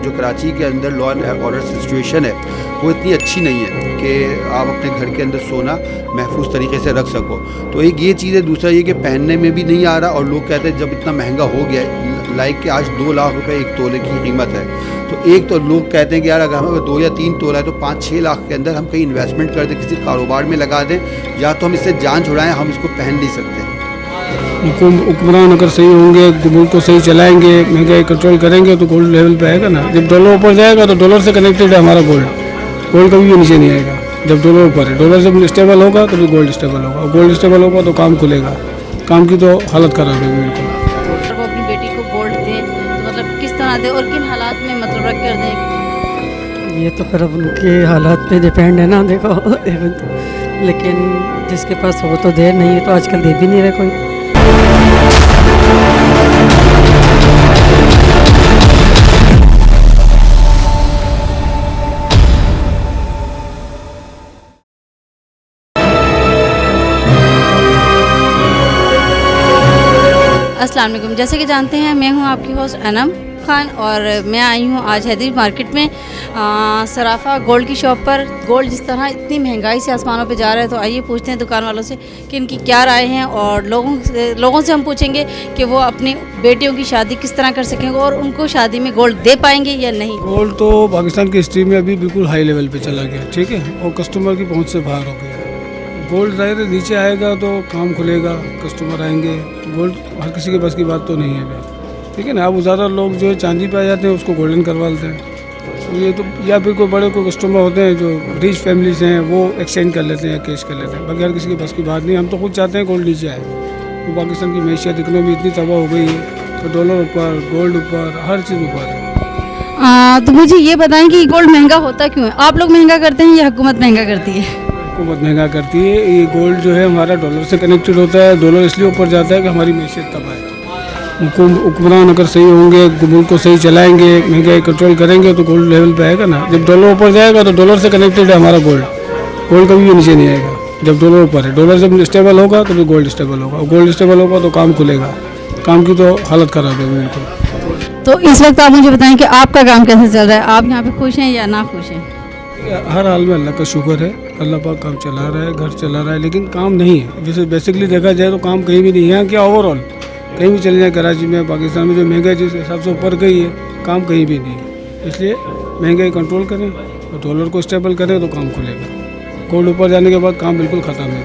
जो कराची के अंदर लॉ एंड ऑर्डर सिचुएशन है वो इतनी अच्छी नहीं है कि आप अपने घर के अंदर सोना महफूज तरीके से रख सको। तो एक ये चीज़ है, दूसरा ये कि पहनने में भी नहीं आ रहा, और लोग कहते हैं जब इतना महंगा हो गया है, लाइक कि आज 2 लाख रुपए एक तोले की कीमत है, तो एक तो लोग कहते हैं कि यार अगर हमें 2 या 3 तोला है तो 5-6 लाख के अंदर हम कहीं इन्वेस्टमेंट कर दें, किसी कारोबार में लगा दें, या तो हम इससे जान छुड़ाएं, हम इसको पहन नहीं सकते। हुक्मरान अगर सही होंगे, मुल्क को सही चलाएंगे, महंगाई कंट्रोल करेंगे तो गोल्ड लेवल पे आएगा ना। जब डॉलर ऊपर जाएगा तो डॉलर से कनेक्टेड है हमारा गोल्ड कभी भी नीचे नहीं आएगा। जब डॉलर ऊपर है, डॉलर जब स्टेबल होगा तो भी गोल्ड स्टेबल होगा, और गोल्ड स्टेबल होगा तो काम खुलेगा। काम की तो हालत खराब है बिल्कुल। वो अपनी बेटी को गोल्ड दे तो मतलब किस तरह दे और किन हालात में मतलब रख कर दें, ये तो फिर अब उनके हालात पे डिपेंड है ना। देखो लेकिन जिसके पास हो तो दे, नहीं है तो आजकल दे भी नहीं रहे कोई। अस्सलाम वालेकुम। जैसे कि जानते हैं मैं हूं आपकी होस्ट अनम खान और मैं आई हूं आज हैदरी मार्केट में सराफा गोल्ड की शॉप पर। गोल्ड जिस तरह इतनी महंगाई से आसमानों पे जा रहा है, तो आइए पूछते हैं दुकान वालों से कि इनकी क्या राय है, और लोगों से हम पूछेंगे कि वो अपनी बेटियों की शादी किस तरह कर सकेंगे और उनको शादी में गोल्ड दे पाएंगे या नहीं। गोल्ड तो पाकिस्तान की हिस्ट्री में अभी बिल्कुल हाई लेवल पे चला गया, ठीक है, और कस्टमर की पहुंच से बाहर हो गया। गोल्ड ज़ाहिर है नीचे आएगा तो काम खुलेगा, कस्टमर आएंगे। गोल्ड हर किसी के बस की बात तो नहीं है भाई, ठीक है ना। अब ज़्यादा लोग जो है चांदी पे आ जाते हैं, उसको गोल्डन करवा लेते हैं। तो ये तो, या फिर कोई बड़े कोई कस्टमर होते हैं जो रिच फैमिलीज हैं, वो एक्सचेंज कर लेते हैं या कैश कर लेते हैं। बाकी हर किसी के बस की बात नहीं। हम तो खुद चाहते हैं गोल्ड नीचे आए। तो पाकिस्तान की मैशियत इकनॉमी इतनी तबाह हो गई है, तो डॉलर ऊपर, गोल्ड ऊपर, हर चीज़ ऊपर है। तो मुझे ये बताएं कि गोल्ड महंगा होता क्यों है? आप लोग महंगा करते हैं या हुकूमत महंगा करती है? हुकूमत महंगा करती है। ये गोल्ड जो है हमारा डॉलर से कनेक्टेड होता है। डॉलर इसलिए ऊपर जाता है कि हमारी मैशियत तबाह है। हुक्मरान अगर सही होंगे, मुल्क को सही चलाएंगे, महंगाई कंट्रोल करेंगे तो गोल्ड लेवल पे आएगा ना। जब डॉलर ऊपर जाएगा तो डॉलर से कनेक्टेड है हमारा गोल्ड कभी भी नीचे नहीं आएगा। जब डॉलर ऊपर है, डॉलर जब स्टेबल होगा तो भी गोल्ड स्टेबल होगा, और गोल्ड स्टेबल होगा तो काम खुलेगा। काम की तो हालत ख़राब है बिल्कुल। तो इस वक्त आप मुझे बताएं कि आपका काम कैसे चल रहा है? आप यहाँ पे खुश हैं या ना खुश हैं? हर हाल में अल्लाह का शुक्र है, अल्लाह पाक काम चला रहा है, घर चला रहा है, लेकिन काम नहीं है। जैसे बेसिकली देखा जाए तो काम कहीं भी नहीं है। यहाँ क्या ओवरऑल कहीं भी चले जाए, कराची में, पाकिस्तान में जो महंगाई जिस हिसाब से ऊपर गई है, काम कहीं भी नहीं है। इसलिए महंगाई कंट्रोल करें और डॉलर को स्टेबल करें तो काम खुलेगा। गोल्ड ऊपर जाने के बाद काम बिल्कुल ख़त्म है।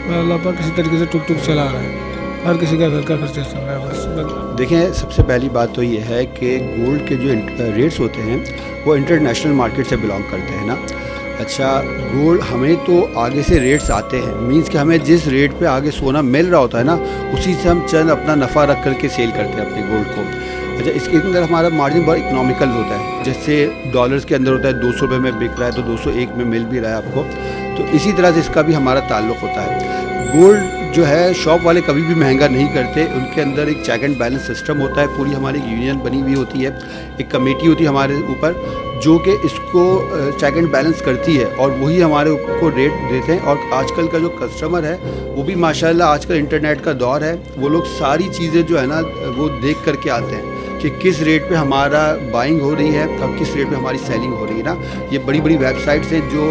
फिर अल्लाह पाक किसी तरीके से टुक टुक चला रहा है, हर किसी का घर का खर्चा चल रहा है बस। देखें, सबसे पहली बात तो ये है कि गोल्ड के जो रेट्स होते हैं वो इंटरनेशनल मार्केट से बिलोंग करते हैं ना। अच्छा, गोल्ड हमें तो आगे से रेट्स आते हैं, मींस कि हमें जिस रेट पे आगे सोना मिल रहा होता है ना, उसी से हम चंद अपना नफ़ा रख करके सेल करते हैं अपने गोल्ड को। अच्छा, इसके अंदर हमारा मार्जिन बहुत इकोनॉमिकल होता है। जैसे डॉलर्स के अंदर होता है 200 रुपये में बिक रहा है तो 201 में मिल भी रहा है आपको, तो इसी तरह से इसका भी हमारा ताल्लुक़ होता है। गोल्ड जो है शॉप वाले कभी भी महंगा नहीं करते, उनके अंदर एक चेक एंड बैलेंस सिस्टम होता है। पूरी हमारी यूनियन बनी हुई होती है, एक कमेटी होती है हमारे ऊपर जो कि इसको चेक एंड बैलेंस करती है, और वही हमारे को रेट देते हैं। और आजकल का जो कस्टमर है वो भी माशाल्लाह, आजकल इंटरनेट का दौर है, वो लोग सारी चीज़ें जो है ना वो देख करके आते हैं कि किस रेट पे हमारा बाइंग हो रही है और किस रेट पे हमारी सेलिंग हो रही है ना। ये बड़ी बड़ी वेबसाइट्स हैं जो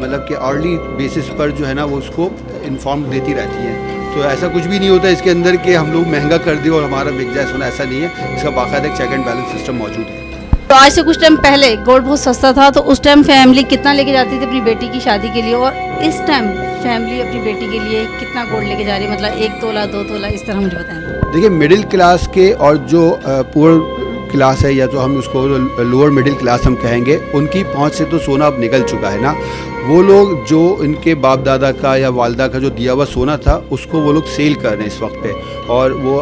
मतलब कि अर्ली बेसिस पर जो है ना वो उसको इन्फॉर्म देती रहती हैं। तो ऐसा कुछ भी नहीं होता इसके अंदर कि हम लोग महंगा कर दें और हमारा बिक जाए सोना, ऐसा नहीं है। इसका बाकायदा एक चेक एंड बैलेंस सिस्टम मौजूद है। तो आज से कुछ टाइम पहले गोल्ड बहुत सस्ता था, तो उस टाइम फैमिली कितना लेके जाती थी अपनी बेटी की शादी के लिए, और इस टाइम फैमिली अपनी बेटी के लिए कितना गोल्ड लेके जा रही है? मतलब 1 तोला 2 तोला इस तरह मुझे बताएं। देखिए, मिडिल क्लास के और जो पुअर क्लास है, या तो हम उसको लोअर मिडिल क्लास हम कहेंगे, उनकी पहुंच से तो सोना अब निकल चुका है ना। वो लोग जो इनके बाप दादा का या वालदा का जो दिया हुआ सोना था उसको वो लोग सेल कर रहे हैं इस वक्त पे, और वो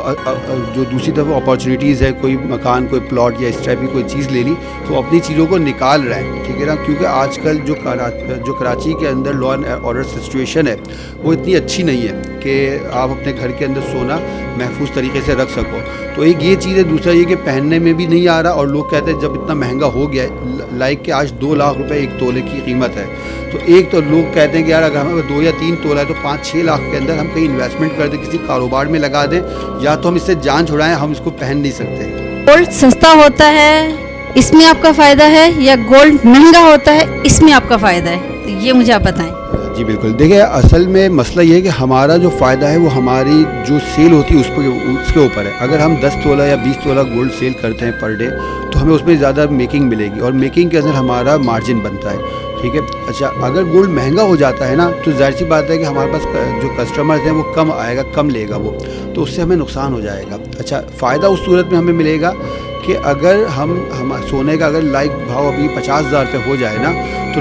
जो दूसरी तरफ अपॉर्चुनिटीज़ है, कोई मकान, कोई प्लॉट या इस टाइप की कोई चीज़ ले ली, तो अपनी चीज़ों को निकाल रहे हैं, ठीक है ना। क्योंकि आजकल जो कराची के अंदर लॉ एंड ऑर्डर सिचुएशन है वो इतनी अच्छी नहीं है कि आप अपने घर के अंदर सोना महफूज तरीके से रख सको। तो एक ये चीज़ है, दूसरा ये कि पहनने में भी नहीं आ रहा, और लोग कहते हैं जब इतना महंगा हो गया है, लाइक कि आज 2 लाख रुपए एक तोले की कीमत है, तो एक तो लोग कहते हैं कि यार अगर हमें 2 या 3 तोला है तो 5-6 लाख के अंदर हम कहीं इन्वेस्टमेंट कर दें, किसी कारोबार में लगा दें, या तो हम इससे जान छुड़ाएं, हम इसको पहन नहीं सकते। गोल्ड सस्ता होता है इसमें आपका फ़ायदा है या गोल्ड महंगा होता है इसमें आपका फ़ायदा है? तो ये मुझे आप बताएं। जी बिल्कुल, देखिए असल में मसला ये है कि हमारा जो फ़ायदा है वो हमारी जो सेल होती है उसके ऊपर है। अगर हम 10 तोला या 20 तोला गोल्ड सेल करते हैं पर डे तो हमें उसमें ज़्यादा मेकिंग मिलेगी और मेकिंग के अंदर हमारा मार्जिन बनता है, ठीक है। अच्छा, अगर गोल्ड महंगा हो जाता है ना तो जाहिर सी बात है कि हमारे पास जो कस्टमर्स हैं वो कम आएगा, कम लेगा वो, तो उससे हमें नुकसान हो जाएगा। अच्छा, फ़ायदा उस सूरत में हमें मिलेगा कि अगर हम सोने का अगर लाइक भाव अभी 50,000 रुपये हो जाए ना तो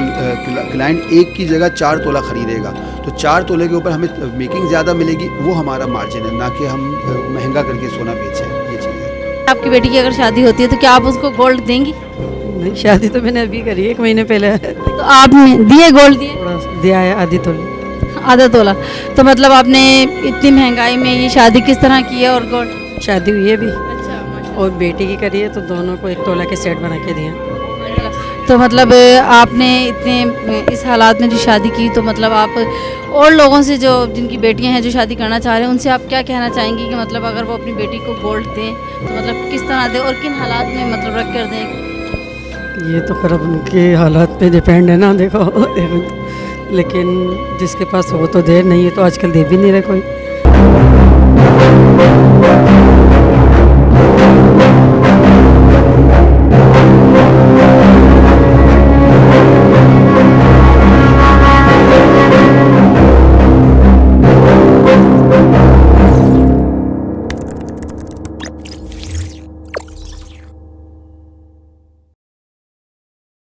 क्लाइंट एक की जगह 4 तोला ख़रीदेगा, तो 4 तोले के ऊपर हमें मेकिंग ज़्यादा मिलेगी, वो हमारा मार्जिन है, ना कि हम महंगा करके सोना बेचें। ये चीज़ है। आपकी बेटी की अगर शादी होती है तो क्या आप उसको गोल्ड देंगी? नहीं, शादी तो मैंने अभी करी है 1 महीने पहले। तो आपने दिए गोल्ड दिए? थोड़ा दिया है, आधी तोली। आधा तोला। तो मतलब आपने इतनी महंगाई में ये शादी किस तरह की है और गोल्ड? शादी हुई है अभी अच्छा, और बेटी की करी है तो दोनों को 1 तोला के सेट बना के दिए। तो मतलब आपने इतने इस हालात में जो शादी की, तो मतलब आप और लोगों से जो जिनकी बेटियां हैं जो शादी करना चाह रहे हैं उनसे आप क्या कहना चाहेंगी कि मतलब अगर वो अपनी बेटी को गोल्ड दें तो मतलब किस तरह दें और किन हालात में मतलब रख कर दें? ये तो खैर अब उनके हालात पे डिपेंड है ना, देखो लेकिन जिसके पास हो तो दे, नहीं है तो आजकल दे भी नहीं रहे कोई।